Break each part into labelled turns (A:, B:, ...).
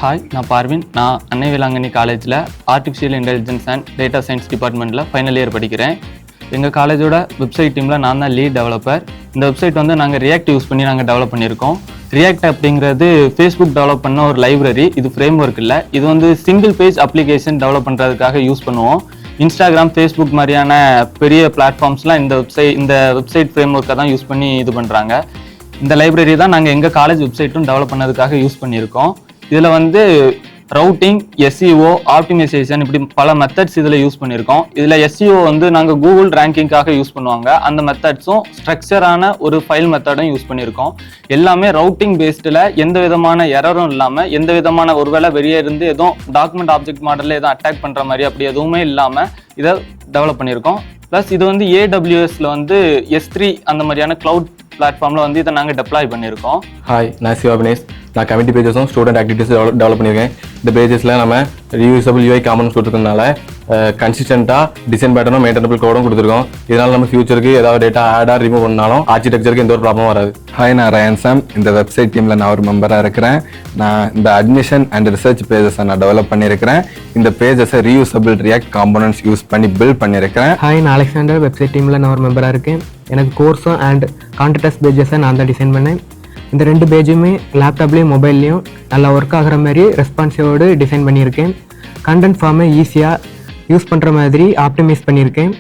A: Hi, நான் பார்வின். நான் அன்னை வேளாங்கண்ணி காலேஜில் artificial intelligence and data science டிபார்ட்மெண்ட்டில் ஃபைனல் இயர் படிக்கிறேன். எங்கள் காலேஜோட வெப்சைட் டீமில் நான் தான் லீட் டெவலப்பர். இந்த வெப்சைட் வந்து நாங்கள் ரியாக்ட் யூஸ் பண்ணி நாங்கள் டெவலப் பண்ணியிருக்கோம். ரியாக்ட் அப்படிங்கிறது ஃபேஸ்புக் டெவலப் பண்ண ஒரு லைப்ரரி. இது ஃப்ரேம் ஒர்க் இல்லை, இது வந்து சிங்கிள் பேஜ் அப்ளிகேஷன் டெவலப் பண்ணுறதுக்காக யூஸ் பண்ணுவோம். இன்ஸ்டாகிராம், ஃபேஸ்புக் மாதிரியான பெரிய பிளாட்ஃபார்ம்ஸ்லாம் இந்த வெப்சைட் ஃப்ரேம் ஒர்க்கை தான் யூஸ் பண்ணி இது பண்ணுறாங்க. இந்த லைப்ரரி தான் நாங்கள் எங்கள் காலேஜ் வெப்சைட்டும் டெவலப் பண்ணதுக்காக யூஸ் பண்ணியிருக்கோம். இதில் வந்து ரவுட்டிங், எஸ்இஓ, ஆப்டிமைசேஷன் இப்படி பல மெத்தட்ஸ் இதில் யூஸ் பண்ணியிருக்கோம். இதில் எஸ்இஓ வந்து நாங்கள் கூகுள் ரேங்கிங்காக யூஸ் பண்ணுவாங்க. அந்த மெத்தட்ஸும் ஸ்ட்ரக்சரான ஒரு ஃபைல் மெத்தடும் யூஸ் பண்ணியிருக்கோம். எல்லாமே ரவுட்டிங் பேஸ்டில் எந்த விதமான எரரும் இல்லாமல், எந்த விதமான ஒருவேளை வெளியே இருந்து எதுவும் டாக்குமெண்ட் ஆப்ஜெக்ட் மாடலில் எதுவும் அட்டாக் பண்ணுற மாதிரி அப்படி எதுவுமே இல்லாமல் இதை டெவலப் பண்ணியிருக்கோம். ப்ளஸ் இது வந்து AWSல வந்து S3 அந்த மாதிரியான க்ளவுட் பிளாட்ஃபார்மில் வந்து இதை நாங்கள் டெப்ளாய் பண்ணியிருக்கோம்.
B: ஹாய், நான் சிவாபினேஷ். நான் கமிட்டி பேஜஸும் ஸ்டூடெண்ட் ஆக்டிவிட்டீஸும் டெவலப் பண்ணியிருக்கேன். இந்த பேஜஸில் நம்ம ரீயூசபிள் UI காமன்ஸ் கொடுத்துருக்கனால கன்சிஸ்டண்ட்டாக டிசைன் பேட்டர்னும் மெயின்டெனபிள் கோடும் கொடுத்துருக்கோம். இதனால் நம்ம ஃபியூச்சருக்கு ஏதாவது டேட்டா ஆடாக ரிமூவ் பண்ணாலும் ஆர்கிடெக்சருக்கு எந்த ஒரு ப்ராப்ளமும் வராது.
C: ஹாய், நான் ரயன் சாம். இந்த வெப்சைட் டீமில் நான் ஒரு மெம்பராக இருக்கிறேன். நான் இந்த அட்மிஷன் அண்ட் ரிசர்ச் பேஜஸை நான் டெவலப் பண்ணியிருக்கிறேன். இந்த பேஜஸை ரீயூசபிள் ரியாக்ட் காம்போனன்ட்ஸ் யூஸ் பண்ணி பில்ட் பண்ணியிருக்கிறேன்.
D: ஹாய், நான் அலெக்சாண்டர். வெப்சைட் டீமில் நான் ஒரு மெம்பராக இருக்கேன். எனக்கு கோர்ஸும் அண்ட் கான்டெஸ்ட் பேஜஸை நான் தான் டிசைன் பண்ணேன். இந்த 2 பேஜுமே லேப்டாப்லேயும் மொபைல்லையும் நல்லா ஒர்க் ஆகிற மாதிரி ரெஸ்பான்சிவோடு டிசைன் பண்ணியிருக்கேன். கண்டென்ட் ஃபார்மை ஈஸியாக யூஸ் பண்ணுற மாதிரி ஆப்டிமைஸ் பண்ணியிருக்கேன்.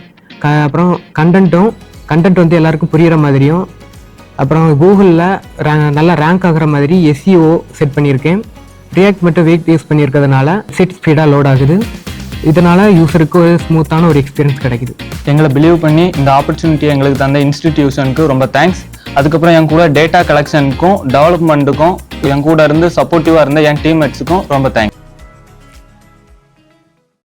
D: அப்புறம் கண்டென்ட் வந்து எல்லாருக்கும் புரிகிற மாதிரியும், அப்புறம் கூகுளில் நல்லா ரேங்க் ஆகிற மாதிரி SEO செட் பண்ணியிருக்கேன். ரியாக்ட் மட்டும் வெயிட் யூஸ் பண்ணியிருக்கிறதுனால செட் ஸ்பீடாக லோட் ஆகுது. இதனால் யூஸருக்கு ஒரு ஸ்மூத்தான ஒரு எக்ஸ்பீரியன்ஸ் கிடைக்குது.
A: எங்களை பிலீவ் பண்ணி இந்த ஆப்பர்ச்சுனிட்டியை எங்களுக்கு தந்த இன்ஸ்டிடியூஷனுக்கு ரொம்ப தேங்க்ஸ். அதுக்கப்புறம் என் கூட டேட்டா கலெக்ஷனுக்கும் டெவலப்மெண்ட்டுக்கும் என் கூட இருந்து சப்போர்ட்டிவாக இருந்த என் டீம்மேட்ஸுக்கும் ரொம்ப தேங்க்ஸ்.